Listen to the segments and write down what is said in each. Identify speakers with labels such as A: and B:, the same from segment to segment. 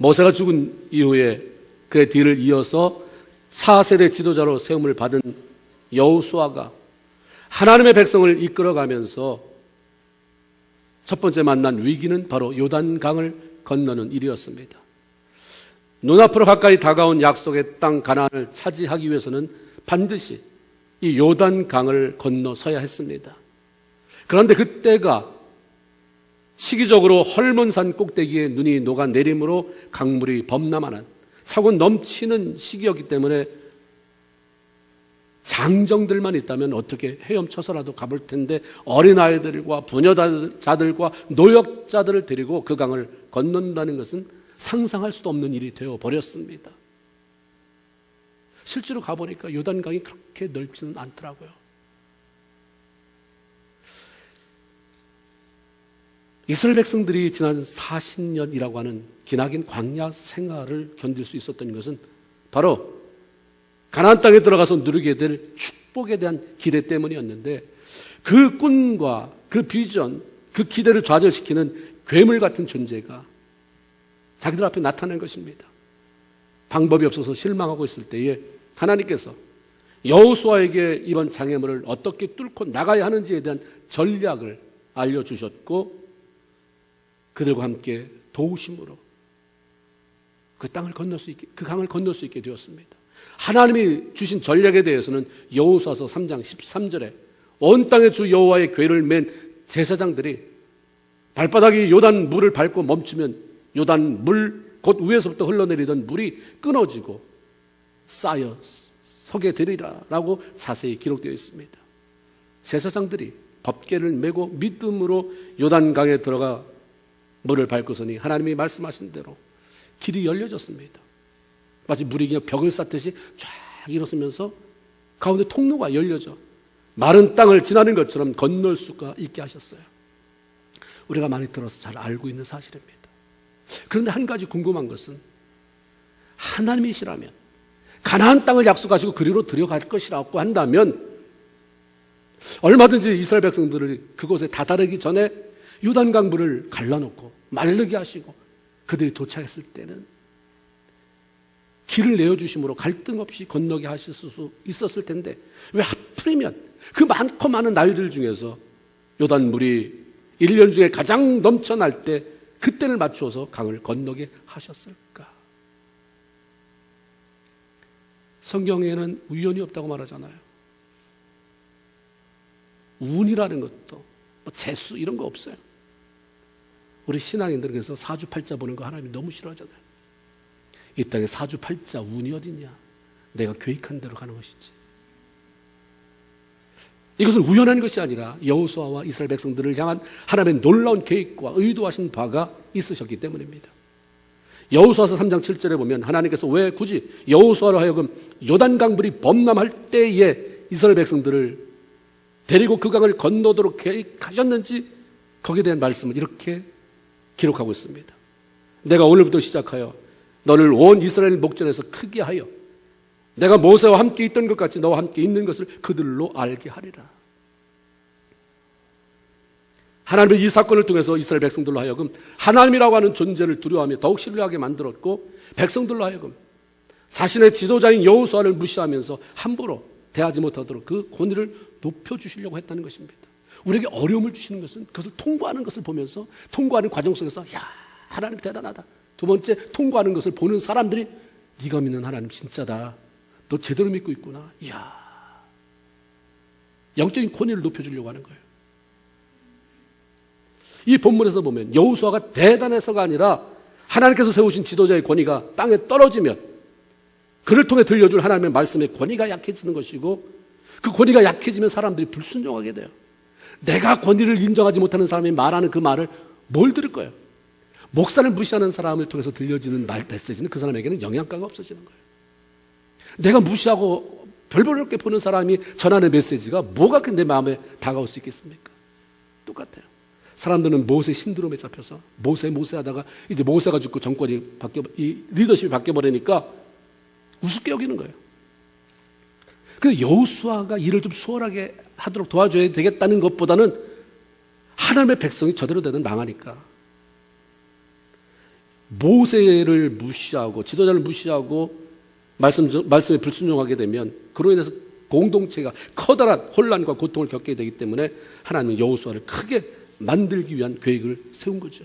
A: 모세가 죽은 이후에 그의 뒤를 이어서 4세대 지도자로 세움을 받은 여호수아가 하나님의 백성을 이끌어가면서 첫 번째 만난 위기는 바로 요단강을 건너는 일이었습니다. 눈앞으로 가까이 다가온 약속의 땅 가나안을 차지하기 위해서는 반드시 이 요단강을 건너서야 했습니다. 그런데 그때가 시기적으로 헐몬산 꼭대기에 눈이 녹아내림으로 강물이 범람하는 차고 넘치는 시기였기 때문에 장정들만 있다면 어떻게 헤엄쳐서라도 가볼 텐데 어린아이들과 부녀자들과 노역자들을 데리고 그 강을 건넌다는 것은 상상할 수도 없는 일이 되어버렸습니다. 실제로 가보니까 요단강이 그렇게 넓지는 않더라고요. 이스라엘 백성들이 지난 40년이라고 하는 기나긴 광야 생활을 견딜 수 있었던 것은 바로 가나안 땅에 들어가서 누리게 될 축복에 대한 기대 때문이었는데 그 꿈과 그 비전, 그 기대를 좌절시키는 괴물 같은 존재가 자기들 앞에 나타난 것입니다. 방법이 없어서 실망하고 있을 때에 하나님께서 여호수아에게 이번 장애물을 어떻게 뚫고 나가야 하는지에 대한 전략을 알려주셨고 그들과 함께 도우심으로 그 땅을 건널 수 있게, 그 강을 건널 수 있게 되었습니다. 하나님이 주신 전략에 대해서는 여호수아서 3장 13절에 온 땅의 주 여호와의 궤를 맨 제사장들이 발바닥이 요단 물을 밟고 멈추면 요단 물 곧 위에서부터 흘러내리던 물이 끊어지고 쌓여 서게 되리라라고 자세히 기록되어 있습니다. 제사장들이 법궤를 메고 믿음으로 요단강에 들어가 물을 밟고서니 하나님이 말씀하신 대로 길이 열려졌습니다. 마치 물이 그냥 벽을 쌓듯이 쫙 일어서면서 가운데 통로가 열려져 마른 땅을 지나는 것처럼 건널 수가 있게 하셨어요. 우리가 많이 들어서 잘 알고 있는 사실입니다. 그런데 한 가지 궁금한 것은 하나님이시라면 가나안 땅을 약속하시고 그리로 들여갈 것이라고 한다면 얼마든지 이스라엘 백성들을 그곳에 다다르기 전에 요단강 물을 갈라놓고 마르게 하시고 그들이 도착했을 때는 길을 내어주심으로 갈등 없이 건너게 하실 수 있었을 텐데 왜 하필이면 그 많고 많은 날들 중에서 요단 물이 1년 중에 가장 넘쳐날 때 그때를 맞추어서 강을 건너게 하셨을까? 성경에는 우연이 없다고 말하잖아요. 운이라는 것도 재수 이런 거 없어요. 우리 신앙인들은 그래서 사주팔자 보는 거 하나님이 너무 싫어하잖아요. 이 땅에 사주팔자 운이 어딨냐? 내가 계획한 대로 가는 것이지. 이것은 우연한 것이 아니라 여호수아와 이스라엘 백성들을 향한 하나님의 놀라운 계획과 의도하신 바가 있으셨기 때문입니다. 여호수아서 3장 7절에 보면 하나님께서 왜 굳이 여호수아로 하여금 요단강 물이 범람할 때에 이스라엘 백성들을 데리고 그 강을 건너도록 계획하셨는지 거기에 대한 말씀을 이렇게 기록하고 있습니다. 내가 오늘부터 시작하여 너를 온 이스라엘 목전에서 크게 하여 내가 모세와 함께 있던 것 같이 너와 함께 있는 것을 그들로 알게 하리라. 하나님은 이 사건을 통해서 이스라엘 백성들로 하여금 하나님이라고 하는 존재를 두려워하며 더욱 신뢰하게 만들었고 백성들로 하여금 자신의 지도자인 여호수아를 무시하면서 함부로 대하지 못하도록 그 권위를 높여주시려고 했다는 것입니다. 우리에게 어려움을 주시는 것은 그것을 통과하는 것을 보면서 통과하는 과정 속에서 야 하나님 대단하다. 두 번째 통과하는 것을 보는 사람들이 네가 믿는 하나님 진짜다. 너 제대로 믿고 있구나. 이야. 영적인 권위를 높여주려고 하는 거예요. 이 본문에서 보면 여호수아가 대단해서가 아니라 하나님께서 세우신 지도자의 권위가 땅에 떨어지면 그를 통해 들려줄 하나님의 말씀의 권위가 약해지는 것이고 그 권위가 약해지면 사람들이 불순종하게 돼요. 내가 권위를 인정하지 못하는 사람이 말하는 그 말을 뭘 들을 거예요? 목사를 무시하는 사람을 통해서 들려지는 메시지는 그 사람에게는 영향가가 없어지는 거예요. 내가 무시하고 별볼없게 보는 사람이 전하는 메시지가 뭐가 내 마음에 다가올 수 있겠습니까? 똑같아요. 사람들은 모세 신드롬에 잡혀서 모세 하다가 이제 모세가 죽고 정권이 이 리더십이 바뀌어버리니까 우습게 여기는 거예요. 그래서 여호수아가 일을 좀 수월하게 하도록 도와줘야 되겠다는 것보다는 하나님의 백성이 저대로 되면 망하니까 모세를 무시하고 지도자를 무시하고 말씀에 불순종하게 되면 그로 인해서 공동체가 커다란 혼란과 고통을 겪게 되기 때문에 하나님은 여호수아를 크게 만들기 위한 계획을 세운 거죠.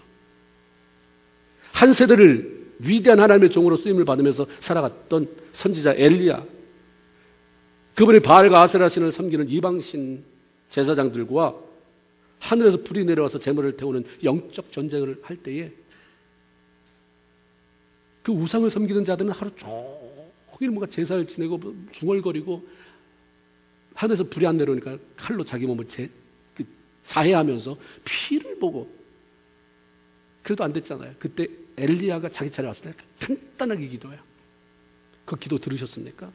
A: 한 세대를 위대한 하나님의 종으로 쓰임을 받으면서 살아갔던 선지자 엘리야, 그분이 바알과 아세라 신을 섬기는 이방신 제사장들과 하늘에서 불이 내려와서 제물을 태우는 영적 전쟁을 할 때에 그 우상을 섬기는 자들은 하루 종일 뭔가 제사를 지내고 중얼거리고 하늘에서 불이 안 내려오니까 칼로 자기 몸을 자해하면서 피를 보고 그래도 안 됐잖아요. 그때 엘리야가 자기 차례 왔을 때 간단하게 기도해요. 그 기도 들으셨습니까?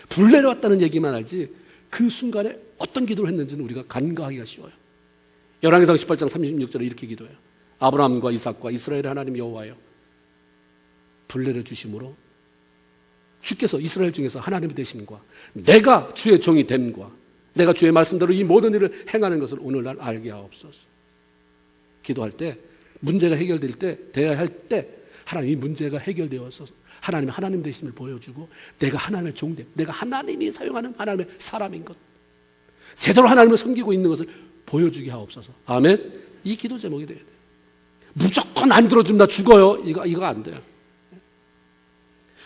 A: 불 내려왔다는 얘기만 알지 그 순간에 어떤 기도를 했는지는 우리가 간과하기가 쉬워요. 열왕기상 18장 36절에 이렇게 기도해요. 아브라함과 이삭과 이스라엘의 하나님 여호와여, 불 내려주심으로 주께서 이스라엘 중에서 하나님이 되심과 내가 주의 종이 됨과 내가 주의 말씀대로 이 모든 일을 행하는 것을 오늘날 알게 하옵소서. 기도할 때 문제가 해결될 때 돼야 할 때 하나님이 문제가 해결되어서 하나님이 하나님 되심을 보여주고 내가 하나님의 종됨, 내가 하나님이 사용하는 하나님의 사람인 것, 제대로 하나님을 섬기고 있는 것을 보여주게 하옵소서. 아멘. 이 기도 제목이 돼야 돼요. 무조건 안 들어주면 나 죽어요. 이거 안 돼요.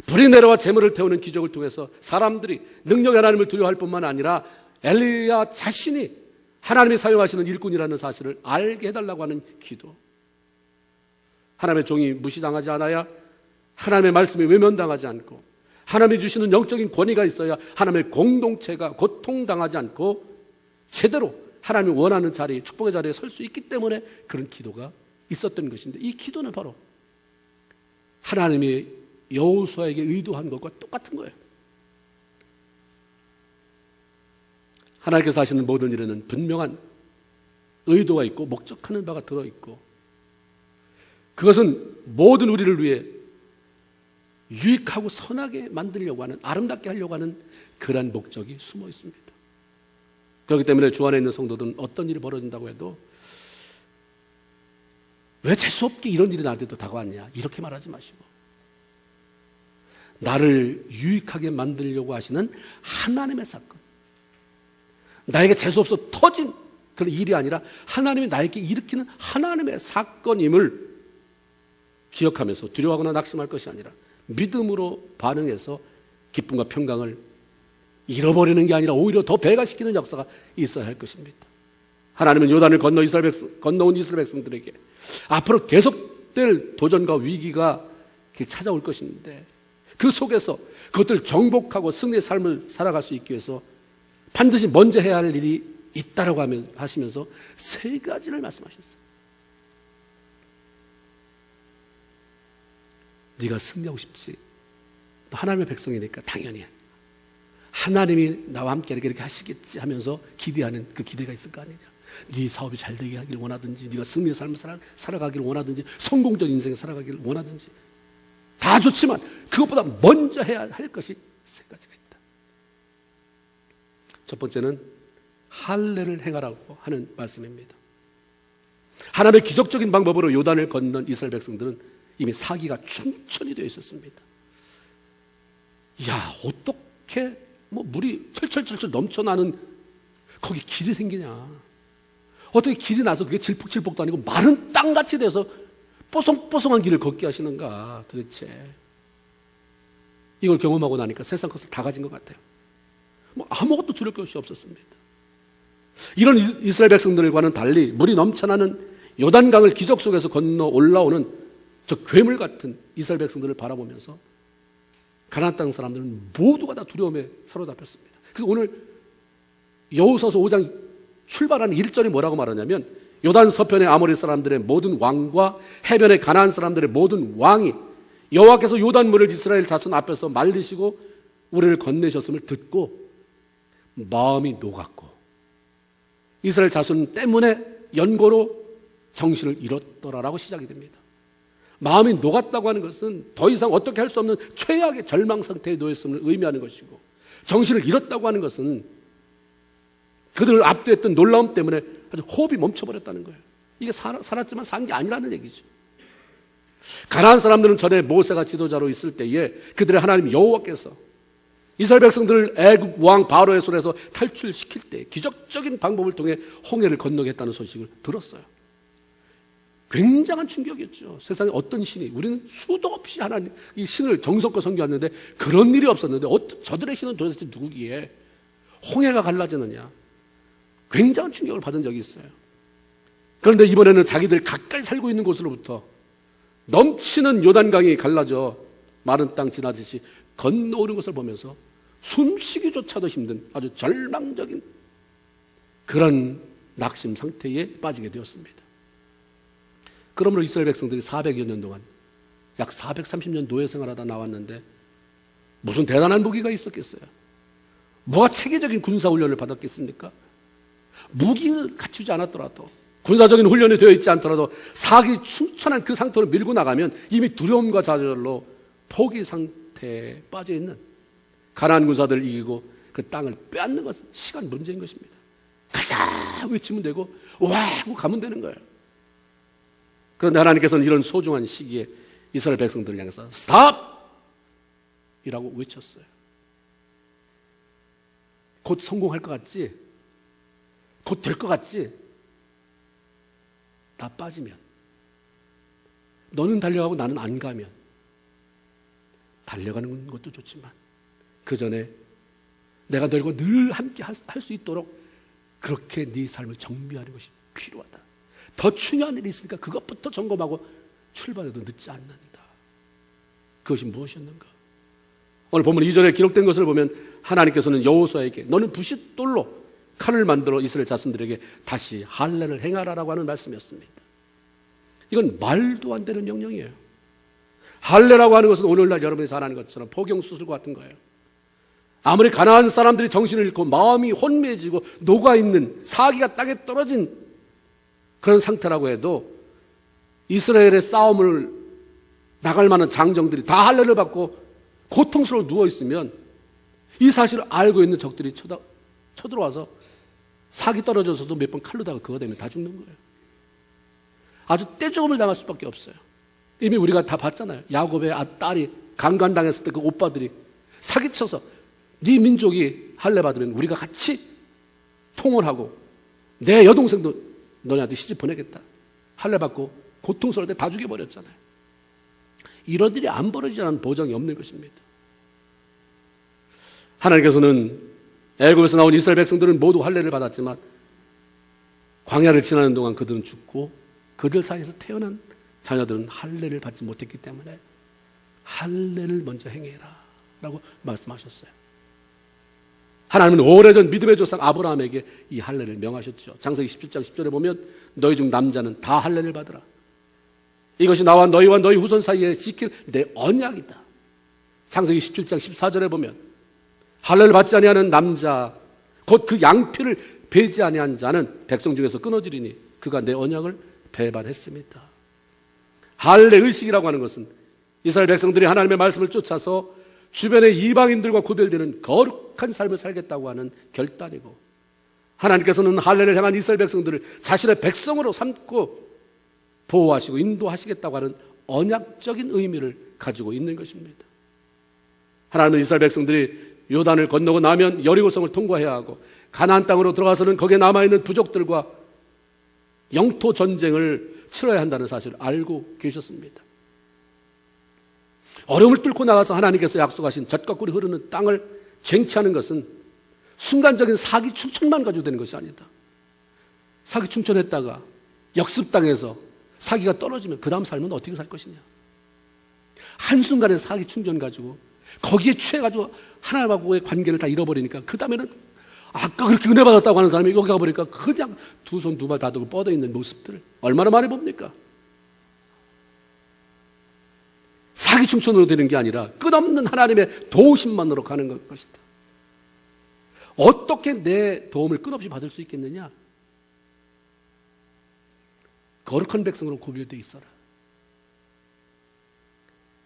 A: 불이 내려와 제물을 태우는 기적을 통해서 사람들이 능력의 하나님을 두려워할 뿐만 아니라 엘리야 자신이 하나님이 사용하시는 일꾼이라는 사실을 알게 해달라고 하는 기도. 하나님의 종이 무시당하지 않아야 하나님의 말씀이 외면당하지 않고 하나님이 주시는 영적인 권위가 있어야 하나님의 공동체가 고통당하지 않고 제대로 하나님이 원하는 자리, 축복의 자리에 설 수 있기 때문에 그런 기도가 있었던 것인데 이 기도는 바로 하나님이 여호수아에게 의도한 것과 똑같은 거예요. 하나님께서 하시는 모든 일에는 분명한 의도가 있고 목적하는 바가 들어있고 그것은 모든 우리를 위해 유익하고 선하게 만들려고 하는, 아름답게 하려고 하는 그러한 목적이 숨어 있습니다. 그렇기 때문에 주 안에 있는 성도들은 어떤 일이 벌어진다고 해도 왜 재수없게 이런 일이 나한테도 다가왔냐 이렇게 말하지 마시고 나를 유익하게 만들려고 하시는 하나님의 사건, 나에게 재수없어 터진 그런 일이 아니라 하나님이 나에게 일으키는 하나님의 사건임을 기억하면서 두려워하거나 낙심할 것이 아니라 믿음으로 반응해서 기쁨과 평강을 잃어버리는 게 아니라 오히려 더 배가시키는 역사가 있어야 할 것입니다. 하나님은 요단을 건너온 이스라엘 백성들에게 앞으로 계속될 도전과 위기가 찾아올 것인데 그 속에서 그것들을 정복하고 승리의 삶을 살아갈 수 있기 위해서 반드시 먼저 해야 할 일이 있다라고 하시면서 세 가지를 말씀하셨어요. 네가 승리하고 싶지? 하나님의 백성이니까 당연히 하나님이 나와 함께 이렇게 하시겠지 하면서 기대하는 그 기대가 있을 거 아니냐. 네 사업이 잘 되게 하기를 원하든지 네가 승리의 삶을 살아가기를 원하든지 성공적인 인생을 살아가기를 원하든지 다 좋지만 그것보다 먼저 해야 할 것이 세 가지가 있다. 첫 번째는 할례를 행하라고 하는 말씀입니다. 하나님의 기적적인 방법으로 요단을 건넌 이스라엘 백성들은 이미 사기가 충천이 되어 있었습니다. 야, 어떻게 물이 철철철철 넘쳐나는 거기 길이 생기냐. 어떻게 길이 나서 그게 질퍽질퍽도 아니고 마른 땅같이 돼서 뽀송뽀송한 길을 걷게 하시는가 도대체. 이걸 경험하고 나니까 세상 것을 다 가진 것 같아요. 아무것도 두려울 것이 없었습니다. 이런 이스라엘 백성들과는 달리 물이 넘쳐나는 요단강을 기적 속에서 건너 올라오는 저 괴물 같은 이스라엘 백성들을 바라보면서 가나안 땅 사람들은 모두가 다 두려움에 사로잡혔습니다. 그래서 오늘 여호수아서 5장 출발하는 1절이 뭐라고 말하냐면 요단 서편의 아모리 사람들의 모든 왕과 해변의 가나안 사람들의 모든 왕이 여호와께서 요단물을 이스라엘 자손 앞에서 말리시고 우리를 건네셨음을 듣고 마음이 녹았고 이스라엘 자손 때문에 연고로 정신을 잃었더라라고 시작이 됩니다. 마음이 녹았다고 하는 것은 더 이상 어떻게 할 수 없는 최악의 절망 상태에 놓였음을 의미하는 것이고 정신을 잃었다고 하는 것은 그들을 압도했던 놀라움 때문에 아주 호흡이 멈춰버렸다는 거예요. 이게 살았지만 산 게 아니라는 얘기죠. 가나안 사람들은 전에 모세가 지도자로 있을 때에 그들의 하나님 여호와께서 이스라엘 백성들을 애굽 왕 바로의 손에서 탈출시킬 때 기적적인 방법을 통해 홍해를 건너게 했다는 소식을 들었어요. 굉장한 충격이었죠. 세상에 어떤 신이, 우리는 수도 없이 하나님 이 신을 정성껏 섬겨왔는데 그런 일이 없었는데 저들의 신은 도대체 누구기에 홍해가 갈라지느냐. 굉장한 충격을 받은 적이 있어요. 그런데 이번에는 자기들 가까이 살고 있는 곳으로부터 넘치는 요단강이 갈라져 마른 땅 지나듯이 건너오는 것을 보면서 숨쉬기조차도 힘든 아주 절망적인 그런 낙심 상태에 빠지게 되었습니다. 그러므로 이스라엘 백성들이 400여 년 동안 약 430년 노예 생활하다 나왔는데 무슨 대단한 무기가 있었겠어요? 뭐가 체계적인 군사훈련을 받았겠습니까? 무기를 갖추지 않았더라도 군사적인 훈련이 되어 있지 않더라도 사기 충천한 그 상태로 밀고 나가면 이미 두려움과 좌절로 포기 상태에 빠져 있는 가나안 군사들을 이기고 그 땅을 빼앗는 것은 시간 문제인 것입니다. 가자 외치면 되고 와 하고 가면 되는 거예요. 그런데 하나님께서는 이런 소중한 시기에 이스라엘 백성들을 향해서 스탑! 이라고 외쳤어요. 곧 성공할 것 같지? 곧 될 것 같지? 다 빠지면, 너는 달려가고 나는 안 가면, 달려가는 것도 좋지만 그 전에 내가 너희와 늘 함께 할 수 있도록 그렇게 네 삶을 정비하는 것이 필요하다. 더 중요한 일이 있으니까 그것부터 점검하고 출발해도 늦지 않는다. 그것이 무엇이었는가? 오늘 본문 2절에 기록된 것을 보면 하나님께서는 여호수아에게 너는 부싯돌로 칼을 만들어 이스라엘 자손들에게 다시 할례를 행하라라고 하는 말씀이었습니다. 이건 말도 안 되는 명령이에요. 할례라고 하는 것은 오늘날 여러분이 잘 아는 것처럼 포경수술과 같은 거예요. 아무리 가나안 사람들이 정신을 잃고 마음이 혼미해지고 녹아있는 사기가 땅에 떨어진 그런 상태라고 해도 이스라엘의 싸움을 나갈 만한 장정들이 다 할례를 받고 고통스러워 누워있으면 이 사실을 알고 있는 적들이 쳐들어와서 사기 떨어져서도 몇 번 칼로다가 그거 되면 다 죽는 거예요. 아주 떼죽음을 당할 수밖에 없어요. 이미 우리가 다 봤잖아요. 야곱의 딸이 강간당했을 때 그 오빠들이 사기쳐서 네 민족이 할례 받으면 우리가 같이 통혼하고 내 여동생도 너네한테 시집 보내겠다. 할례 받고 고통스러울 때 다 죽여버렸잖아요. 이런 일이 안 벌어지지 않은 보장이 없는 것입니다. 하나님께서는 애굽에서 나온 이스라엘 백성들은 모두 할례를 받았지만 광야를 지나는 동안 그들은 죽고 그들 사이에서 태어난 자녀들은 할례를 받지 못했기 때문에 할례를 먼저 행해라 라고 말씀하셨어요. 하나님은 오래전 믿음의 조상 아브라함에게 이 할례를 명하셨죠. 창세기 17장 10절에 보면 너희 중 남자는 다 할례를 받으라. 이것이 나와 너희와 너희 후손 사이에 지킬 내 언약이다. 창세기 17장 14절에 보면 할례를 받지 아니하는 남자 곧 그 양피를 베지 아니한 자는 백성 중에서 끊어지리니 그가 내 언약을 배반했습니다. 할례 의식이라고 하는 것은 이스라엘 백성들이 하나님의 말씀을 쫓아서 주변의 이방인들과 구별되는 거룩한 삶을 살겠다고 하는 결단이고 하나님께서는 할례를 향한 이스라엘 백성들을 자신의 백성으로 삼고 보호하시고 인도하시겠다고 하는 언약적인 의미를 가지고 있는 것입니다. 하나님은 이스라엘 백성들이 요단을 건너고 나면 여리고성을 통과해야 하고 가나안 땅으로 들어가서는 거기에 남아있는 부족들과 영토 전쟁을 치러야 한다는 사실을 알고 계셨습니다. 어려움을 뚫고 나가서 하나님께서 약속하신 젖과 꿀이 흐르는 땅을 쟁취하는 것은 순간적인 사기 충천만 가지고 되는 것이 아니다. 사기 충천했다가 역습당해서 사기가 떨어지면 그 다음 삶은 어떻게 살 것이냐. 한순간에 사기 충전 가지고 거기에 취해가지고 하나님하고의 관계를 다 잃어버리니까 그 다음에는 아까 그렇게 은혜 받았다고 하는 사람이 여기 가보니까 그냥 두 손 두 발 다 들고 뻗어있는 모습들을 얼마나 많이 봅니까? 사기 충천으로 되는 게 아니라 끝없는 하나님의 도우심만으로 가는 것이다. 어떻게 내 도움을 끝없이 받을 수 있겠느냐? 거룩한 백성으로 구별되어 있어라.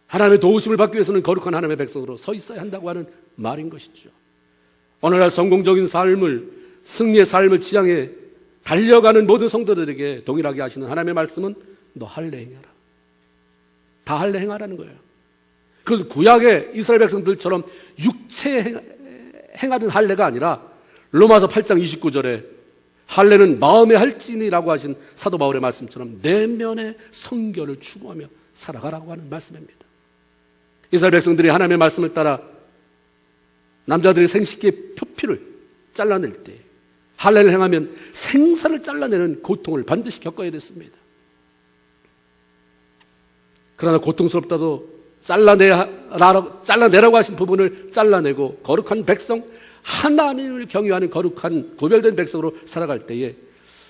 A: 하나님의 도우심을 받기 위해서는 거룩한 하나님의 백성으로 서 있어야 한다고 하는 말인 것이죠. 오늘날 성공적인 삶을, 승리의 삶을 지향해 달려가는 모든 성도들에게 동일하게 하시는 하나님의 말씀은 너 할례 행해라. 다 할례 행하라는 거예요. 그래서 구약의 이스라엘 백성들처럼 육체에 행하던 할례가 아니라 로마서 8장 29절에 할례는 마음의 할진이라고 하신 사도 바울의 말씀처럼 내면의 성결을 추구하며 살아가라고 하는 말씀입니다. 이스라엘 백성들이 하나님의 말씀을 따라 남자들이 생식기의 표피를 잘라낼 때 할례를 행하면 생사를 잘라내는 고통을 반드시 겪어야 됐습니다. 그러나 고통스럽다도 잘라내라고 하신 부분을 잘라내고 거룩한 백성, 하나님을 경외하는 거룩한 구별된 백성으로 살아갈 때에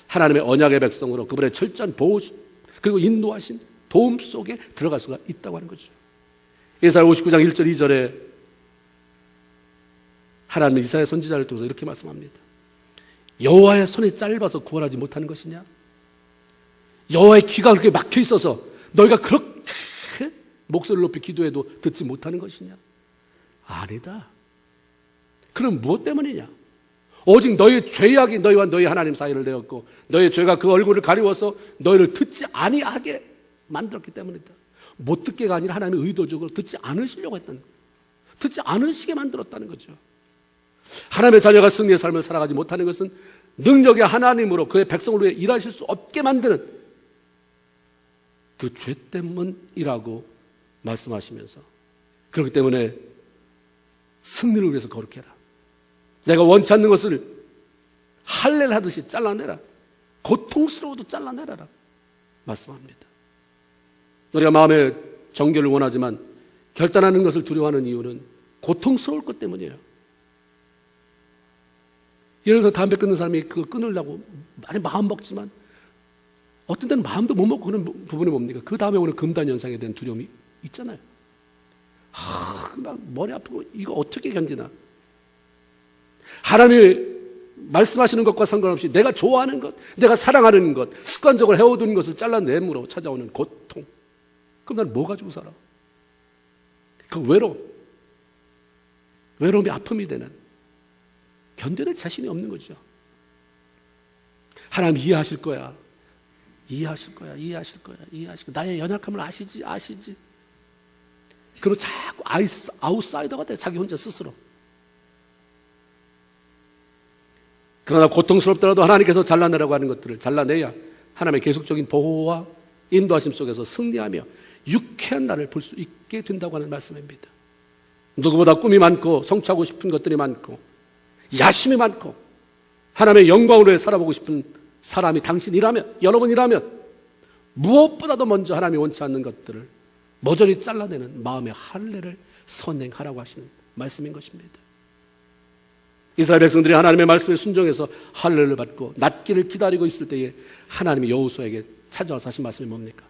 A: 하나님의 언약의 백성으로 그분의 철저한 보호 그리고 인도하신 도움 속에 들어갈 수가 있다고 하는 거죠. 이사야 59장 1절 2절에 하나님은 이사야 선지자를 통해서 이렇게 말씀합니다. 여호와의 손이 짧아서 구원하지 못하는 것이냐? 여호와의 귀가 그렇게 막혀 있어서 너희가 그렇게 목소리를 높이 기도해도 듣지 못하는 것이냐? 아니다. 그럼 무엇 때문이냐? 오직 너희의 죄악이 너희와 너희 하나님 사이를 내었고 너희의 죄가 그 얼굴을 가리워서 너희를 듣지 아니하게 만들었기 때문이다. 못 듣게가 아니라 하나님의 의도적으로 듣지 않으시려고 했다는 거예요. 듣지 않으시게 만들었다는 거죠. 하나님의 자녀가 승리의 삶을 살아가지 못하는 것은 능력의 하나님으로 그의 백성을 위해 일하실 수 없게 만드는 그 죄 때문이라고 말씀하시면서 그렇기 때문에 승리를 위해서 거룩해라. 내가 원치 않는 것을 할례를 하듯이 잘라내라. 고통스러워도 잘라내라 말씀합니다. 우리가 마음의 정결을 원하지만 결단하는 것을 두려워하는 이유는 고통스러울 것 때문이에요. 예를 들어 담배 끊는 사람이 그거 끊으려고 많이 마음 먹지만 어떤 때는 마음도 못 먹고 그런 부분이 뭡니까? 그 다음에 오는 금단 현상에 대한 두려움이 있잖아요. 막 머리 아프고 이거 어떻게 견디나? 하나님이 말씀하시는 것과 상관없이 내가 좋아하는 것, 내가 사랑하는 것, 습관적으로 해오던 것을 잘라내므로 찾아오는 고통. 그럼 난 뭐 가지고 살아? 그 외로움이 아픔이 되는 견뎌낼 자신이 없는 거죠. 하나님 이해하실 거야. 이해하실 거야. 나의 연약함을 아시지. 그리고 자꾸 아웃사이더가 돼. 자기 혼자 스스로. 그러나 고통스럽더라도 하나님께서 잘라내라고 하는 것들을 잘라내야 하나님의 계속적인 보호와 인도하심 속에서 승리하며 유쾌한 날을 볼 수 있게 된다고 하는 말씀입니다. 누구보다 꿈이 많고 성취하고 싶은 것들이 많고 야심이 많고 하나님의 영광으로 살아보고 싶은 사람이 당신이라면, 여러분이라면 무엇보다도 먼저 하나님이 원치 않는 것들을 모조리 잘라내는 마음의 할례를 선행하라고 하시는 말씀인 것입니다. 이스라엘 백성들이 하나님의 말씀에 순종해서 할례를 받고 낫기를 기다리고 있을 때에 하나님이 여호수아에게 찾아와서 하신 말씀이 뭡니까?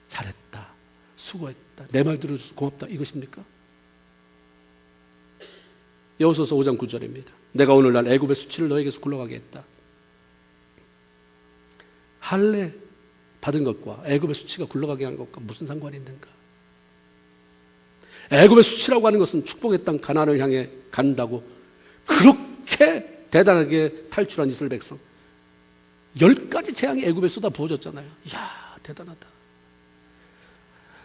A: 잘했다, 수고했다, 내 말 들어줘서 고맙다, 이것입니까? 여호수아서 5장 9절입니다. 내가 오늘날 애굽의 수치를 너에게서 굴러가게 했다. 할례 받은 것과 애굽의 수치가 굴러가게 한 것과 무슨 상관이 있는가? 애굽의 수치라고 하는 것은 축복의 땅 가나안을 향해 간다고 그렇게 대단하게 탈출한 이스라엘 백성 10가지 재앙이 애굽에 쏟아 부어졌잖아요. 이야, 대단하다.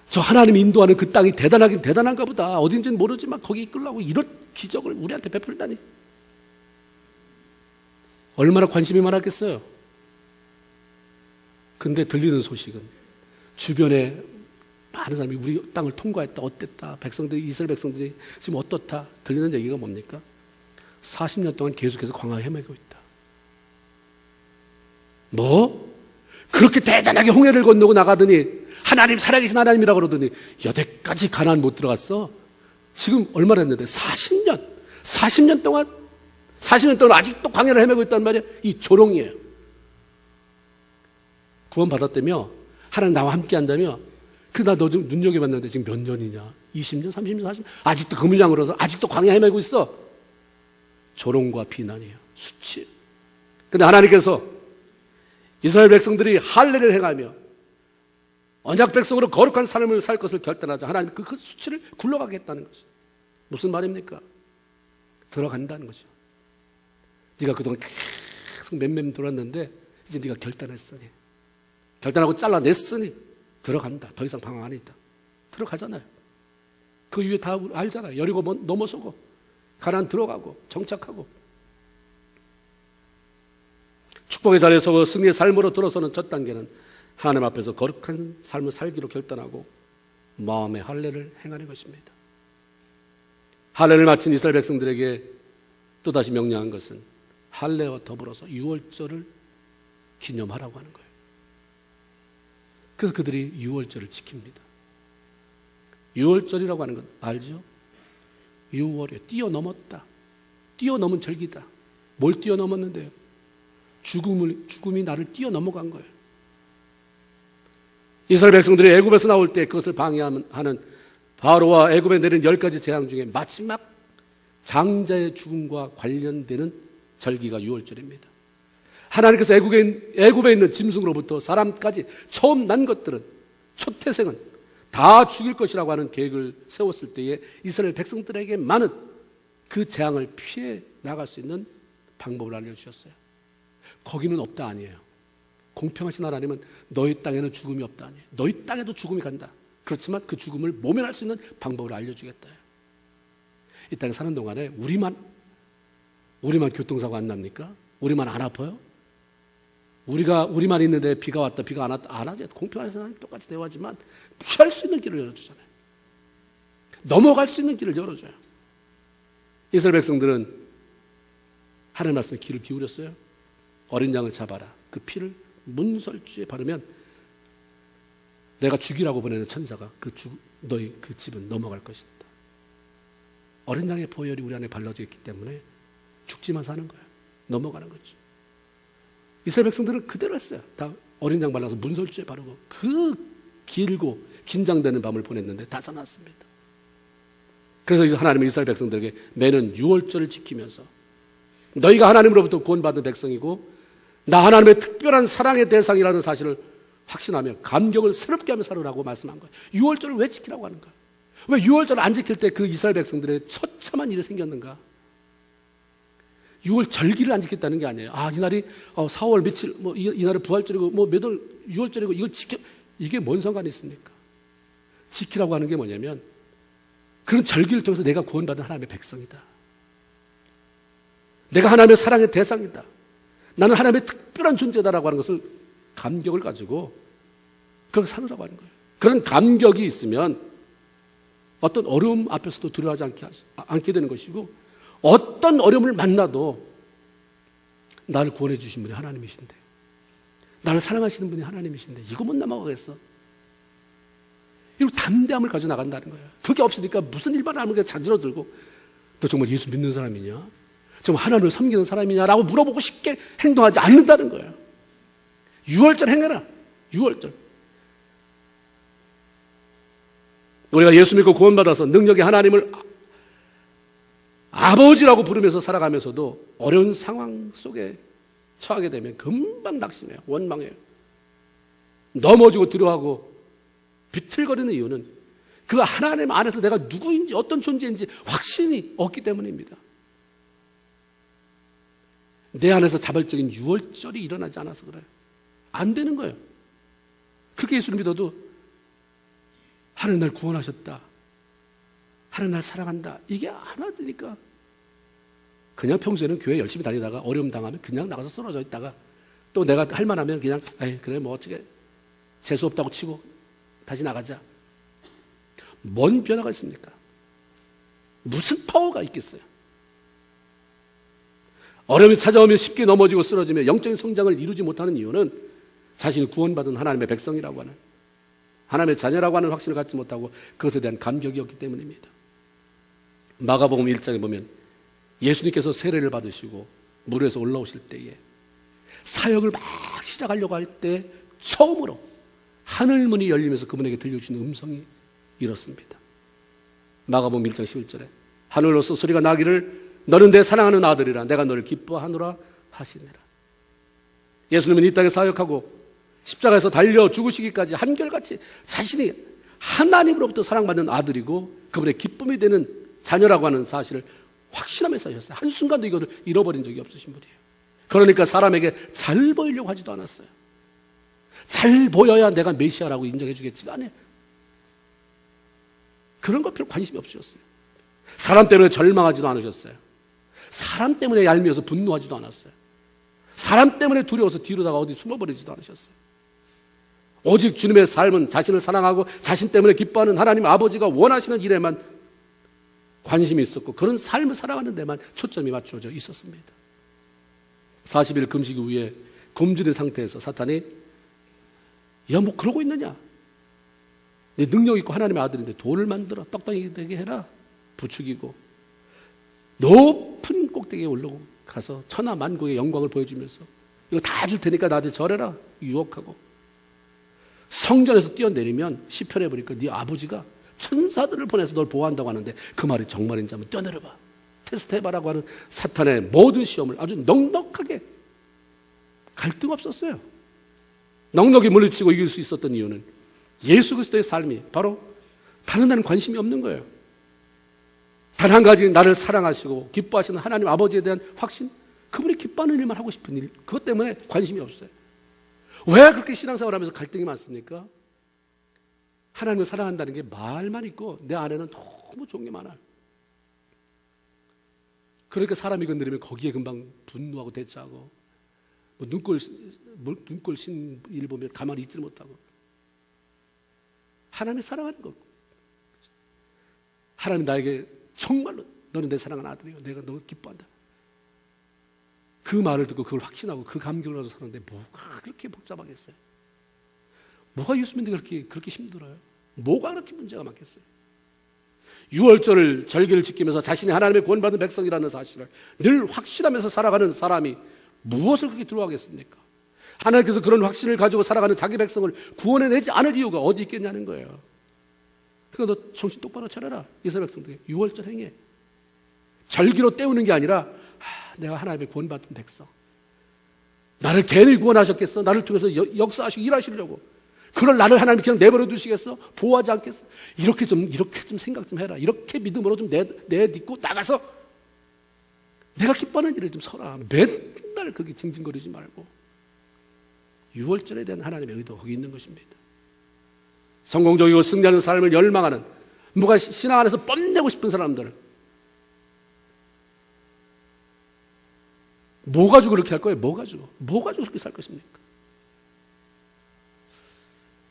A: 저 하나님 인도하는 그 땅이 대단하긴 대단한가 보다. 어딘지는 모르지만 거기 이끌라고 이런 기적을 우리한테 베풀다니. 얼마나 관심이 많았겠어요. 근데 들리는 소식은 주변에 많은 사람이 우리 땅을 통과했다, 어땠다, 백성들이, 이스라엘 백성들이 지금 어떻다, 들리는 얘기가 뭡니까? 40년 동안 계속해서 광야에 헤매고 있다. 뭐? 그렇게 대단하게 홍해를 건너고 나가더니 하나님 살아계신 하나님이라고 그러더니 여태까지 가나안 못 들어갔어? 지금 얼마나 했는데? 40년 동안 아직도 광야를 헤매고 있단 말이야. 이 조롱이에요. 구원 받았다며? 하나님 나와 함께 한다며? 나 너 좀 눈여겨봤는데 지금 몇 년이냐? 20년, 30년, 40년? 아직도 그 물량으로서 아직도 광야 헤매고 있어? 조롱과 비난이에요. 수치. 근데 하나님께서 이스라엘 백성들이 할례를 행하며 언약 백성으로 거룩한 삶을 살 것을 결단하자 하나님 그 수치를 굴러가게 했다는 거죠. 무슨 말입니까? 들어간다는 거죠. 네가 그동안 계속 맴맴 돌았는데 이제 네가 결단했으니, 결단하고 잘라냈으니 들어간다. 더 이상 방황 안 있다. 들어가잖아요. 그 위에 다 알잖아요. 여리고 넘어서고 가나안 들어가고 정착하고 축복의 자리에 서고 승리의 삶으로 들어서는 첫 단계는 하나님 앞에서 거룩한 삶을 살기로 결단하고 마음의 할례를 행하는 것입니다. 할례를 마친 이스라엘 백성들에게 또다시 명령한 것은 할례와 더불어서 유월절을 기념하라고 하는 거예요. 그래서 그들이 유월절을 지킵니다. 유월절이라고 하는 건 알죠? 유월이에요. 뛰어넘었다. 뛰어넘은 절기다. 뭘 뛰어넘었는데요? 죽음이 나를 뛰어넘어간 거예요. 이스라엘 백성들이 애굽에서 나올 때 그것을 방해하는 바로와 애굽에 내린 10가지 재앙 중에 마지막 장자의 죽음과 관련되는 절기가 유월절입니다. 하나님께서 애굽에 있는 짐승으로부터 사람까지 처음 난 것들은 초태생은 다 죽일 것이라고 하는 계획을 세웠을 때에 이스라엘 백성들에게만은 그 재앙을 피해 나갈 수 있는 방법을 알려주셨어요. 거기는 없다 아니에요. 공평하신 하나님은 너희 땅에는 죽음이 없다 아니에요. 너희 땅에도 죽음이 간다. 그렇지만 그 죽음을 모면할 수 있는 방법을 알려주겠다. 이 땅에 사는 동안에 우리만 교통사고 안 납니까? 우리만 안 아파요? 우리만 있는데 비가 왔다 비가 안 왔다 안 하죠. 공평하신 하나님 똑같이 대화하지만 피할 수 있는 길을 열어주잖아요. 넘어갈 수 있는 길을 열어줘요. 이스라엘 백성들은 하나님 말씀에 귀를 기울였어요. 어린 양을 잡아라. 그 피를 문설주에 바르면 내가 죽이라고 보내는 천사가 너희 그 집은 넘어갈 것이다. 어린 양의 보혈이 우리 안에 발라져 있기 때문에 죽지만 사는 거예요. 넘어가는 거죠. 이스라엘 백성들은 그대로 했어요. 다 어린 양 발라서 문설주에 바르고 그 길고 긴장되는 밤을 보냈는데 다 살아났습니다. 그래서 이제 하나님은 이스라엘 백성들에게 매년 유월절을 지키면서 너희가 하나님으로부터 구원받은 백성이고 나 하나님의 특별한 사랑의 대상이라는 사실을 확신하며 감격을 새롭게 하며 살으라고 말씀한 거예요. 유월절을 왜 지키라고 하는가? 왜 유월절을 안 지킬 때 그 이스라엘 백성들의 처참한 일이 생겼는가? 유월 절기를 안 지켰다는 게 아니에요. 이날이 4월 며칠, 이날이 부활절이고, 몇 월, 유월절이고, 이걸 이게 뭔 상관이 있습니까? 지키라고 하는 게 뭐냐면, 그런 절기를 통해서 내가 구원받은 하나님의 백성이다. 내가 하나님의 사랑의 대상이다. 나는 하나님의 특별한 존재다라고 하는 것을 감격을 가지고, 그렇게 살으라고 하는 거예요. 그런 감격이 있으면, 어떤 어려움 앞에서도 두려워하지 않게 되는 것이고, 어떤 어려움을 만나도 나를 구원해 주신 분이 하나님이신데, 나를 사랑하시는 분이 하나님이신데 이거 못 넘어가겠어. 이런 담대함을 가지고 나간다는 거예요. 그게 없으니까 무슨 일만 하면 그냥 자지러들고 너 정말 예수 믿는 사람이냐? 정말 하나님을 섬기는 사람이냐라고 물어보고 쉽게 행동하지 않는다는 거예요. 유월절 행해라. 유월절. 우리가 예수 믿고 구원받아서 능력의 하나님을 아버지라고 부르면서 살아가면서도 어려운 상황 속에 처하게 되면 금방 낙심해요. 원망해요. 넘어지고 두려워하고 비틀거리는 이유는 그 하나님 안에서 내가 누구인지 어떤 존재인지 확신이 없기 때문입니다. 내 안에서 자발적인 유월절이 일어나지 않아서 그래요. 안 되는 거예요. 그렇게 예수를 믿어도 하나님 날 구원하셨다. 하나님 날 사랑한다. 이게 안 되니까 그냥 평소에는 교회 열심히 다니다가 어려움 당하면 그냥 나가서 쓰러져 있다가 또 내가 할 만하면 그냥 그래 뭐 어떻게 재수 없다고 치고 다시 나가자. 뭔 변화가 있습니까? 무슨 파워가 있겠어요? 어려움이 찾아오면 쉽게 넘어지고 쓰러지며 영적인 성장을 이루지 못하는 이유는 자신이 구원받은 하나님의 백성이라고 하는 하나님의 자녀라고 하는 확신을 갖지 못하고 그것에 대한 감격이었기 때문입니다. 마가복음 1장에 보면 예수님께서 세례를 받으시고 물에서 올라오실 때에 사역을 막 시작하려고 할 때 처음으로 하늘문이 열리면서 그분에게 들려주신 음성이 이렇습니다. 마가복음 1장 11절에 하늘로서 소리가 나기를 너는 내 사랑하는 아들이라 내가 너를 기뻐하노라 하시니라. 예수님은 이 땅에 사역하고 십자가에서 달려 죽으시기까지 한결같이 자신이 하나님으로부터 사랑받는 아들이고 그분의 기쁨이 되는 자녀라고 하는 사실을 확신하면서 하셨어요. 한순간도 이거를 잃어버린 적이 없으신 분이에요. 그러니까 사람에게 잘 보이려고 하지도 않았어요. 잘 보여야 내가 메시아라고 인정해 주겠지가 않아요. 그런 것 별로 관심이 없으셨어요. 사람 때문에 절망하지도 않으셨어요. 사람 때문에 얄미워서 분노하지도 않았어요. 사람 때문에 두려워서 뒤로다가 어디 숨어버리지도 않으셨어요. 오직 주님의 삶은 자신을 사랑하고 자신 때문에 기뻐하는 하나님 아버지가 원하시는 일에만 관심이 있었고 그런 삶을 살아가는 데만 초점이 맞춰져 있었습니다. 40일 금식 후에 굶주린 상태에서 사탄이 야, 뭐 그러고 있느냐? 네 능력 있고 하나님의 아들인데 돌을 만들어 떡덩이 되게 해라. 부추기고 높은 꼭대기에 올라가서 천하 만국의 영광을 보여주면서 이거 다 줄 테니까 나한테 절해라. 유혹하고 성전에서 뛰어내리면 시편에 보니까 네 아버지가 천사들을 보내서 널 보호한다고 하는데 그 말이 정말인지 한번 뛰어내려봐. 테스트해봐라고 하는 사탄의 모든 시험을 아주 넉넉하게 갈등 없었어요. 넉넉히 물리치고 이길 수 있었던 이유는 예수 그리스도의 삶이 바로 다른 데는 관심이 없는 거예요. 단 한 가지 나를 사랑하시고 기뻐하시는 하나님 아버지에 대한 확신, 그분이 기뻐하는 일만 하고 싶은 일, 그것 때문에 관심이 없어요. 왜 그렇게 신앙생활하면서 갈등이 많습니까? 하나님을 사랑한다는 게 말만 있고 내 안에는 너무 좋은 게 많아요. 그러니까 사람이 건드리면 거기에 금방 분노하고 대처하고 뭐 눈꼴 신 일 보면 가만히 있지 못하고 하나님을 사랑하는 것. 하나님 나에게 정말로 너는 내 사랑하는 아들이고 내가 너 기뻐한다. 그 말을 듣고 그걸 확신하고 그 감격을 가지고 사는데 뭐가 그렇게 복잡하겠어요? 뭐가 예수 믿는 게 그렇게 힘들어요? 뭐가 그렇게 문제가 많겠어요? 6월절을 절기를 지키면서 자신이 하나님의 구원받은 백성이라는 사실을 늘 확신하면서 살아가는 사람이 무엇을 그렇게 두려워하겠습니까? 하나님께서 그런 확신을 가지고 살아가는 자기 백성을 구원해내지 않을 이유가 어디 있겠냐는 거예요. 그러니까 너 정신 똑바로 차려라. 이스라엘 백성들이 6월절 행해. 절기로 때우는 게 아니라 내가 하나님의 구원받은 백성. 나를 괜히 구원하셨겠어? 나를 통해서 역사하시고 일하시려고. 그걸 나를 하나님 그냥 내버려 두시겠어? 보호하지 않겠어? 이렇게 좀 생각 좀 해라. 이렇게 믿음으로 좀 내딛고 나가서 내가 기뻐하는 일에 좀 서라. 맨날 거기 징징거리지 말고. 6월절에 대한 하나님의 의도 거기 있는 것입니다. 성공적이고 승리하는 삶을 열망하는 뭐가 신앙 안에서 뽐내고 싶은 사람들 뭐 가지고 그렇게 할 거예요? 뭐 가지고 그렇게 살 것입니까?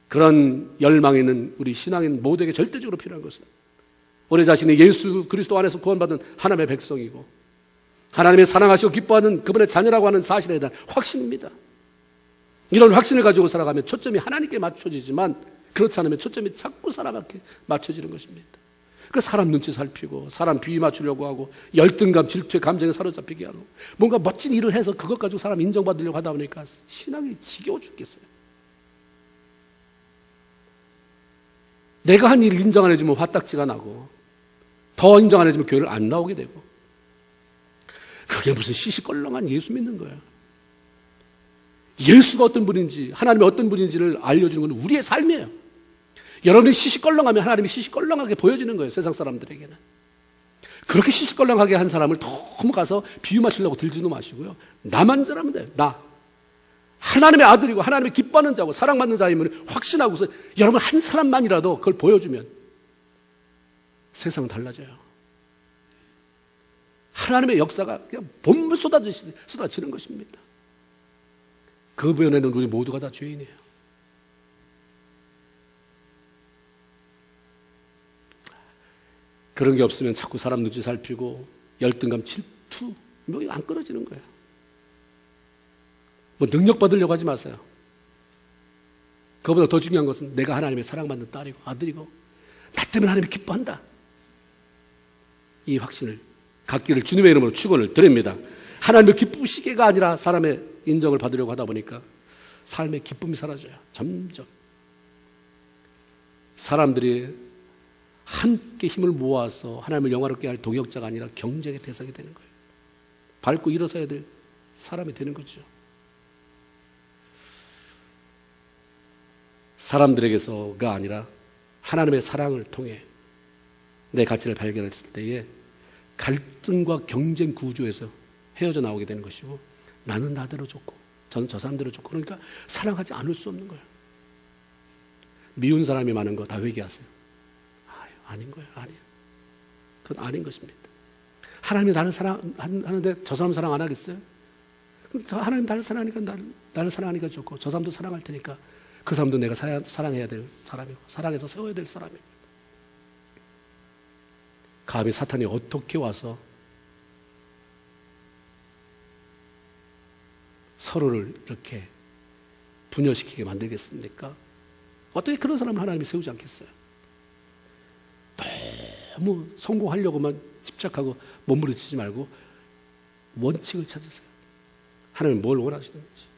A: 그런 열망이 있는 우리 신앙인 모두에게 절대적으로 필요한 것은 우리 자신이 예수 그리스도 안에서 구원받은 하나님의 백성이고 하나님의 사랑하시고 기뻐하는 그분의 자녀라고 하는 사실에 대한 확신입니다. 이런 확신을 가지고 살아가면 초점이 하나님께 맞춰지지만 그렇지 않으면 초점이 자꾸 사람한테 맞춰지는 것입니다. 그 사람 눈치 살피고 사람 비위 맞추려고 하고 열등감, 질투의 감정에 사로잡히게 하고 뭔가 멋진 일을 해서 그것 가지고 사람 인정받으려고 하다 보니까 신앙이 지겨워 죽겠어요. 내가 한 일을 인정 안 해주면 화딱지가 나고 더 인정 안 해주면 교회를 안 나오게 되고 그게 무슨 시시껄렁한 예수 믿는 거예요. 예수가 어떤 분인지 하나님이 어떤 분인지를 알려주는 건 우리의 삶이에요. 여러분이 시시껄렁하면 하나님이 시시껄렁하게 보여지는 거예요. 세상 사람들에게는. 그렇게 시시껄렁하게 한 사람을 너무 가서 비유 맞추려고 들지도 마시고요. 나만 잘하면 돼요. 나. 하나님의 아들이고 하나님의 기뻐하는 자고 사랑받는 자임을 확신하고서 여러분 한 사람만이라도 그걸 보여주면 세상은 달라져요. 하나님의 역사가 그냥 본물 쏟아지는 것입니다. 그 변에는 우리 모두가 다 죄인이에요. 그런 게 없으면 자꾸 사람 눈치 살피고 열등감, 질투 뭐 안 끊어지는 거예요. 뭐 능력 받으려고 하지 마세요. 그거보다 더 중요한 것은 내가 하나님의 사랑받는 딸이고 아들이고 나 때문에 하나님이 기뻐한다. 이 확신을 갖기를 주님의 이름으로 축원을 드립니다. 하나님의 기쁘시게가 아니라 사람의 인정을 받으려고 하다 보니까 삶의 기쁨이 사라져요. 점점. 사람들이 함께 힘을 모아서 하나님을 영화롭게 할 동역자가 아니라 경쟁의 대상이 되는 거예요. 밟고 일어서야 될 사람이 되는 거죠. 사람들에게서가 아니라 하나님의 사랑을 통해 내 가치를 발견했을 때에 갈등과 경쟁 구조에서 헤어져 나오게 되는 것이고 나는 나대로 좋고 저는 저 사람대로 좋고 그러니까 사랑하지 않을 수 없는 거예요. 미운 사람이 많은 거 다 회개하세요. 아닌 거예요. 아니에요. 그건 아닌 것입니다. 하나님이 나를 사랑하는데 저 사람 사랑 안 하겠어요? 하나님 나를 사랑하니까 나를 사랑하니까 좋고 저 사람도 사랑할 테니까 그 사람도 내가 사랑해야 될 사람이고 사랑해서 세워야 될 사람이고. 감히 사탄이 어떻게 와서 서로를 이렇게 분열시키게 만들겠습니까? 어떻게 그런 사람을 하나님이 세우지 않겠어요? 너무 성공하려고만 집착하고 몸부림치지 말고 원칙을 찾으세요. 하나님은 뭘 원하시는지.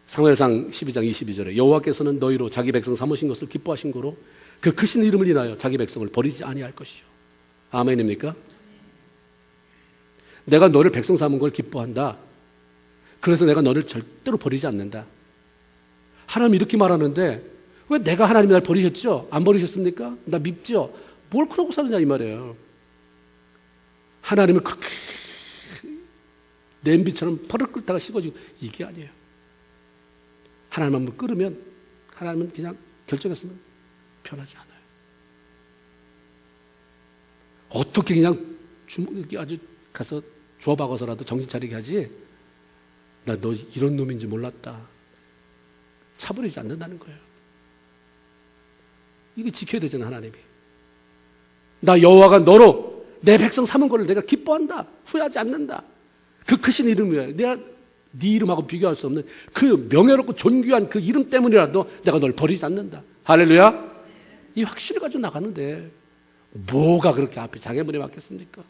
A: 사무엘상 12장 22절에 여호와께서는 너희로 자기 백성 삼으신 것을 기뻐하신 거로 그 크신 이름을 인하여 자기 백성을 버리지 아니할 것이요. 아멘입니까? 내가 너를 백성 삼은 걸 기뻐한다. 그래서 내가 너를 절대로 버리지 않는다. 하나님이 이렇게 말하는데 왜 내가 하나님이 날 버리셨죠? 안 버리셨습니까? 나 밉죠? 뭘 그러고 사느냐 이 말이에요. 하나님은 그렇게 냄비처럼 퍼를 끓다가 식어지고 이게 아니에요. 하나님 한번 끓으면 하나님은 그냥 결정했으면 변하지 않아요. 어떻게 그냥 아주 가서 주워박아서라도 정신 차리게 하지. 나 너 이런 놈인지 몰랐다. 차버리지 않는다는 거예요. 이거 지켜야 되잖아 하나님이. 나 여호와가 너로 내 백성 삼은 것을 내가 기뻐한다. 후회하지 않는다. 그 크신 이름이야. 내가 네 이름하고 비교할 수 없는 그 명예롭고 존귀한 그 이름 때문이라도 내가 널 버리지 않는다. 할렐루야. 이 확신을 가지고 나가는데 뭐가 그렇게 앞에 장애물에 맞겠습니까?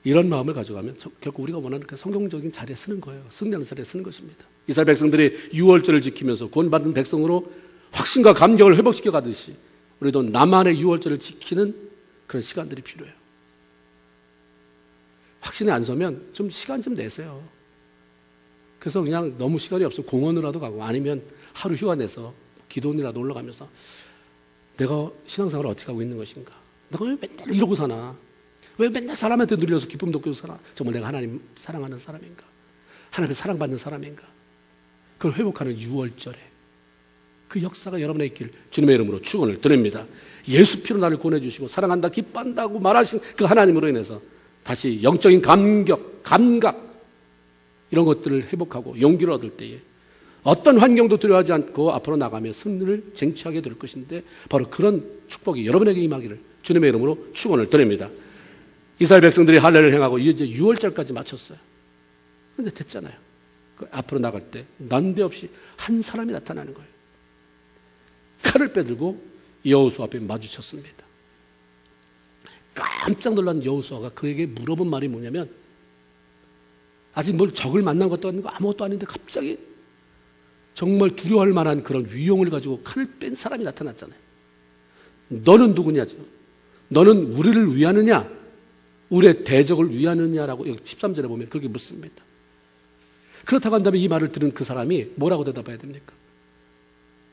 A: 이런 마음을 가져가면 결국 우리가 원하는 그 성경적인 자리에 쓰는 거예요. 승리하는 자리에 쓰는 것입니다. 이스라엘 백성들이 유월절을 지키면서 구원받은 백성으로 확신과 감격을 회복시켜 가듯이 우리도 나만의 유월절을 지키는 그런 시간들이 필요해요. 확신이 안 서면 좀 시간 좀 내세요. 그래서 그냥 너무 시간이 없으면 공원으로라도 가고 아니면 하루 휴가 내서 기도원이라도 올라가면서 내가 신앙생활을 어떻게 하고 있는 것인가? 내가 왜 맨날 이러고 사나? 왜 맨날 사람한테 누려서 기쁨 돕고 사나? 정말 내가 하나님 사랑하는 사람인가? 하나님의 사랑받는 사람인가? 그걸 회복하는 6월절에 그 역사가 여러분의 있길 주님의 이름으로 축원을 드립니다. 예수 피로 나를 구원해 주시고 사랑한다, 기뻐한다고 말하신 그 하나님으로 인해서 다시 영적인 감각 이런 것들을 회복하고 용기를 얻을 때에 어떤 환경도 두려워하지 않고 앞으로 나가며 승리를 쟁취하게 될 것인데 바로 그런 축복이 여러분에게 임하기를 주님의 이름으로 축원을 드립니다. 이스라엘 백성들이 할례를 행하고 이제 6월절까지 마쳤어요. 그런데 됐잖아요. 앞으로 나갈 때 난데없이 한 사람이 나타나는 거예요. 칼을 빼들고 여호수아 앞에 마주쳤습니다. 깜짝 놀란 여호수아가 그에게 물어본 말이 뭐냐면 아직 뭘 적을 만난 것도 아니고 아무것도 아닌데 갑자기 정말 두려워할 만한 그런 위용을 가지고 칼을 뺀 사람이 나타났잖아요. 너는 누구냐죠? 너는 우리를 위하느냐? 우리의 대적을 위하느냐라고 여기 13절에 보면 그렇게 묻습니다. 그렇다고 한다면 이 말을 들은 그 사람이 뭐라고 대답해야 됩니까?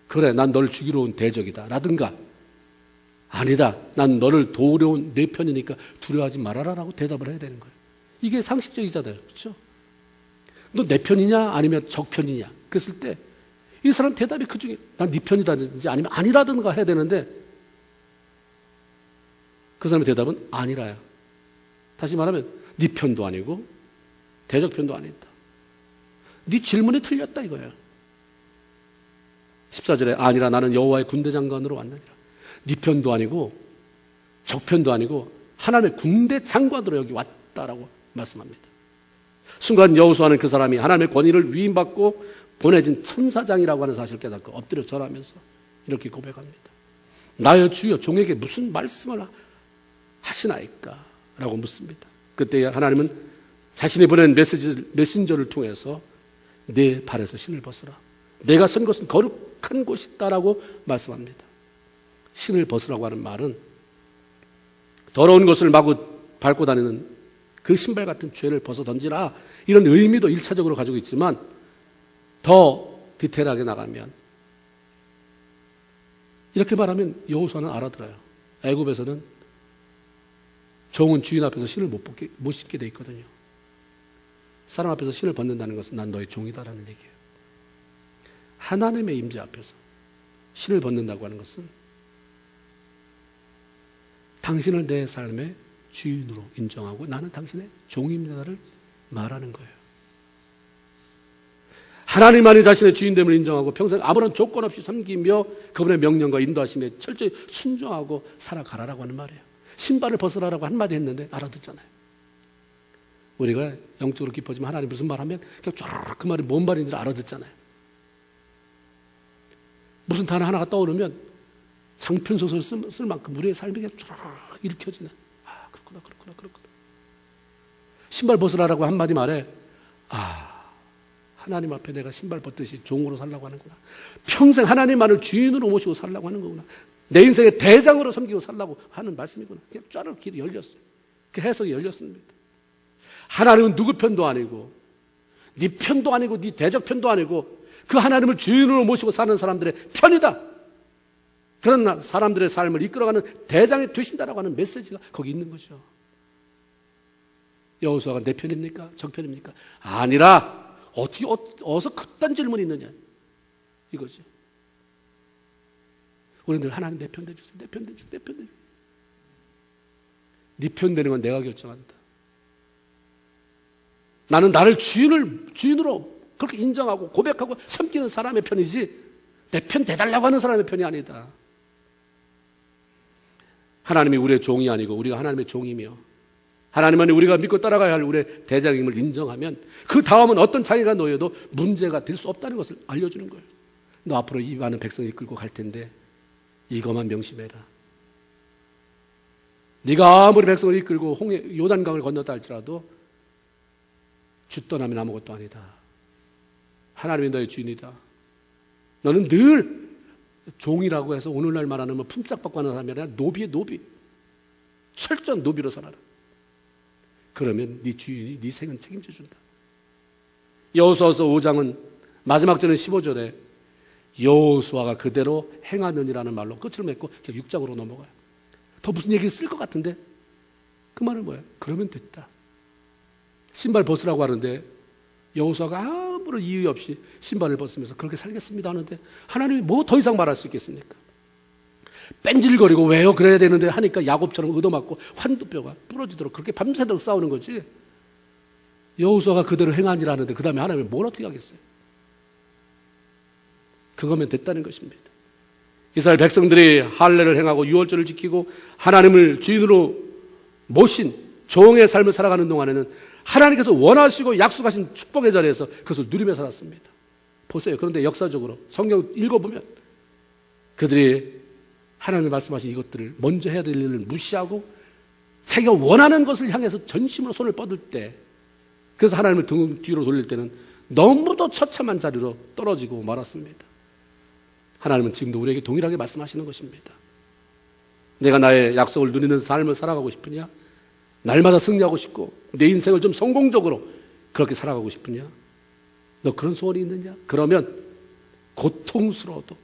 A: 그래, 난 널 죽이러 온 대적이다. 라든가 아니다, 난 너를 도우러 온 내 편이니까 두려워하지 말아라 라고 대답을 해야 되는 거예요. 이게 상식적이잖아요. 그렇죠? 너 내 편이냐 아니면 적 편이냐 그랬을 때 이 사람 대답이 그중에 난 네 편이다든지 아니면 아니라든가 해야 되는데 그 사람의 대답은 아니라야. 다시 말하면 네 편도 아니고 대적 편도 아니다. 네 질문이 틀렸다 이거예요. 14절에 아니라 나는 여호와의 군대 장관으로 왔느니라. 네 편도 아니고 적 편도 아니고 하나님의 군대 장관으로 여기 왔다라고 말씀합니다. 순간 여호수아는 그 사람이 하나님의 권위를 위임받고 보내진 천사장이라고 하는 사실을 깨닫고 엎드려 절하면서 이렇게 고백합니다. 나의 주여 종에게 무슨 말씀을 하시나이까? 라고 묻습니다. 그때 하나님은 자신이 보낸 메신저를 통해서 내 발에서 신을 벗으라. 내가 선 것은 거룩한 곳이다라고 말씀합니다. 신을 벗으라고 하는 말은 더러운 것을 마구 밟고 다니는 그 신발 같은 죄를 벗어 던지라 이런 의미도 1차적으로 가지고 있지만 더 디테일하게 나가면 이렇게 말하면 여호수아는 알아들어요. 애굽에서는 종은 주인 앞에서 신을 못 신게 돼 있거든요. 사람 앞에서 신을 벗는다는 것은 난 너의 종이다라는 얘기예요. 하나님의 임재 앞에서 신을 벗는다고 하는 것은 당신을 내 삶의 주인으로 인정하고 나는 당신의 종입니다를 말하는 거예요. 하나님만이 자신의 주인됨을 인정하고 평생 아무런 조건 없이 섬기며 그분의 명령과 인도하심에 철저히 순종하고 살아가라라고 하는 말이에요. 신발을 벗으라라고 한마디 했는데 알아듣잖아요. 우리가 영적으로 깊어지면 하나님 무슨 말 하면 그냥 쫙 그 말이 뭔 말인지 알아듣잖아요. 무슨 단어 하나가 떠오르면 장편소설 쓸 만큼 우리의 삶이 그냥 쫙 일으켜지는, 아, 그렇구나. 신발 벗으라라고 한마디 말에, 아, 하나님 앞에 내가 신발 벗듯이 종으로 살라고 하는구나. 평생 하나님만을 주인으로 모시고 살라고 하는 거구나. 내 인생의 대장으로 섬기고 살라고 하는 말씀이구나. 그냥 쫙 길이 열렸어요. 그 해석이 열렸습니다. 하나님은 누구 편도 아니고 네 편도 아니고 네 대적 편도 아니고 그 하나님을 주인으로 모시고 사는 사람들의 편이다. 그런 사람들의 삶을 이끌어가는 대장이 되신다라고 하는 메시지가 거기 있는 거죠. 여호수아가 내 편입니까? 적 편입니까? 아니라 어떻게 어디서 그딴 질문이 있느냐 이거죠. 우리는 늘 하나님 내 편 되주세요. 내 편 되주세요. 내 편 되주세요. 네 편 되는 건 내가 결정한다. 나는 나를 주인으로 그렇게 인정하고 고백하고 섬기는 사람의 편이지 내 편 대달라고 하는 사람의 편이 아니다. 하나님이 우리의 종이 아니고 우리가 하나님의 종이며 하나님은 우리가 믿고 따라가야 할 우리의 대장임을 인정하면 그 다음은 어떤 장애가 놓여도 문제가 될 수 없다는 것을 알려주는 거예요. 너 앞으로 이 많은 백성을 이끌고 갈 텐데 이것만 명심해라. 네가 아무리 백성을 이끌고 요단강을 건넜다 할지라도 주 떠나면 아무것도 아니다. 하나님이 너의 주인이다. 너는 늘 종이라고 해서 오늘날 말하는 뭐 품삯받고 하는 사람이 아니라 노비의 노비. 철저한 노비로 살아라. 그러면 네 주인이 네 생은 책임져 준다. 여호수아서 5장은 마지막 절은 15절에 여호수아가 그대로 행하느니라는 말로 끝을 맺고 6장으로 넘어가요. 더 무슨 얘기를 쓸 것 같은데 그 말은 뭐예요? 그러면 됐다. 신발 벗으라고 하는데 여호수아가 아무런 이유 없이 신발을 벗으면서 그렇게 살겠습니다 하는데 하나님이 뭐 더 이상 말할 수 있겠습니까? 뺀질거리고 왜요? 그래야 되는데 하니까 야곱처럼 얻어맞고 환두뼈가 부러지도록 그렇게 밤새도록 싸우는 거지. 여호수아가 그대로 행하니라는데 그 다음에 하나님이 뭘 어떻게 하겠어요? 그거면 됐다는 것입니다. 이스라엘 백성들이 할례를 행하고 유월절을 지키고 하나님을 주인으로 모신 종의 삶을 살아가는 동안에는 하나님께서 원하시고 약속하신 축복의 자리에서 그것을 누리며 살았습니다. 보세요. 그런데 역사적으로 성경 읽어보면 그들이 하나님이 말씀하신 이것들을 먼저 해야 될 일을 무시하고 자기가 원하는 것을 향해서 전심으로 손을 뻗을 때 그래서 하나님을 등 뒤로 돌릴 때는 너무도 처참한 자리로 떨어지고 말았습니다. 하나님은 지금도 우리에게 동일하게 말씀하시는 것입니다. 내가 나의 약속을 누리는 삶을 살아가고 싶으냐? 날마다 승리하고 싶고 내 인생을 좀 성공적으로 그렇게 살아가고 싶으냐? 너 그런 소원이 있느냐? 그러면 고통스러워도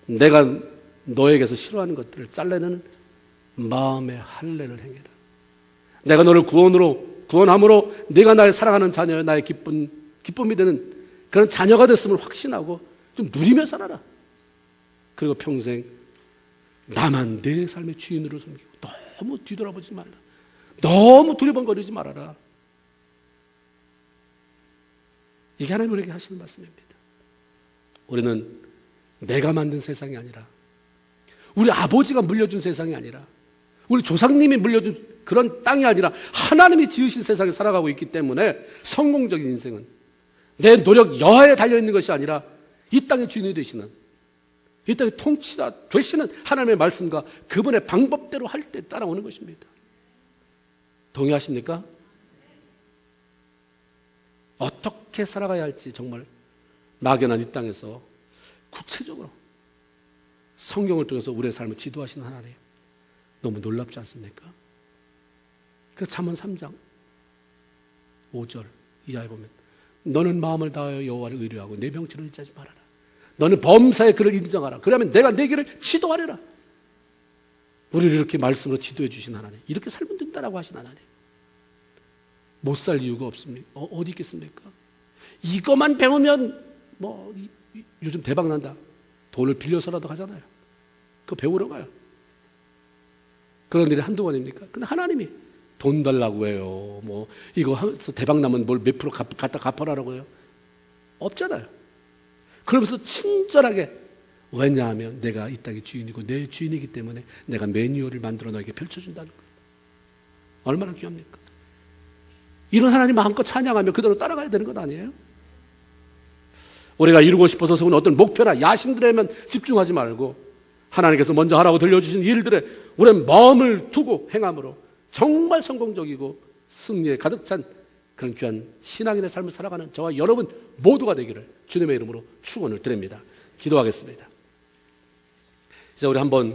A: 내가 너에게서 싫어하는 것들을 잘라내는 마음의 할례를 행해라. 내가 너를 구원함으로 네가 나의 사랑하는 자녀, 나의 기쁨이 되는 그런 자녀가 됐음을 확신하고 좀 누리며 살아라. 그리고 평생 나만 내 삶의 주인으로 섬기고 너무 뒤돌아보지 말라. 너무 두리번거리지 말아라. 이게 하나님 우리에게 하시는 말씀입니다. 우리는 내가 만든 세상이 아니라 우리 아버지가 물려준 세상이 아니라 우리 조상님이 물려준 그런 땅이 아니라 하나님이 지으신 세상에 살아가고 있기 때문에 성공적인 인생은 내 노력 여하에 달려있는 것이 아니라 이 땅의 주인이 되시는 이 땅의 통치자 되시는 하나님의 말씀과 그분의 방법대로 할 때 따라오는 것입니다. 동의하십니까? 어떻게 살아가야 할지 정말 막연한 이 땅에서 구체적으로 성경을 통해서 우리의 삶을 지도하시는 하나님 너무 놀랍지 않습니까? 그 잠언 3장 5절 이하에 보면 너는 마음을 다하여 여호와를 의뢰하고 내 명치를 의지하지 말아라. 너는 범사의 그를 인정하라. 그러면 내가 내 길을 지도하리라. 우리를 이렇게 말씀으로 지도해 주신 하나님, 이렇게 살면 된다라고 하신 하나님, 못 살 이유가 없습니까? 어디 있겠습니까? 이것만 배우면 요즘 대박 난다. 돈을 빌려서라도 가잖아요. 그거 배우러 가요. 그런 일이 한두 번입니까? 근데 하나님이 돈 달라고 해요. 이거 하면서 대박 나면 뭘 몇 프로 갖다 갚아라라고 해요. 없잖아요. 그러면서 친절하게, 왜냐하면 내가 이 땅의 주인이고 내 주인이기 때문에 내가 매뉴얼을 만들어 너에게 펼쳐준다는 거예요. 얼마나 귀합니까? 이런 하나님 마음껏 찬양하며 그대로 따라가야 되는 것 아니에요? 우리가 이루고 싶어서 세운 어떤 목표나 야심들에만 집중하지 말고 하나님께서 먼저 하라고 들려주신 일들에 우리의 마음을 두고 행함으로 정말 성공적이고 승리에 가득 찬 그런 귀한 신앙인의 삶을 살아가는 저와 여러분 모두가 되기를 주님의 이름으로 축원을 드립니다. 기도하겠습니다. 이제 우리 한번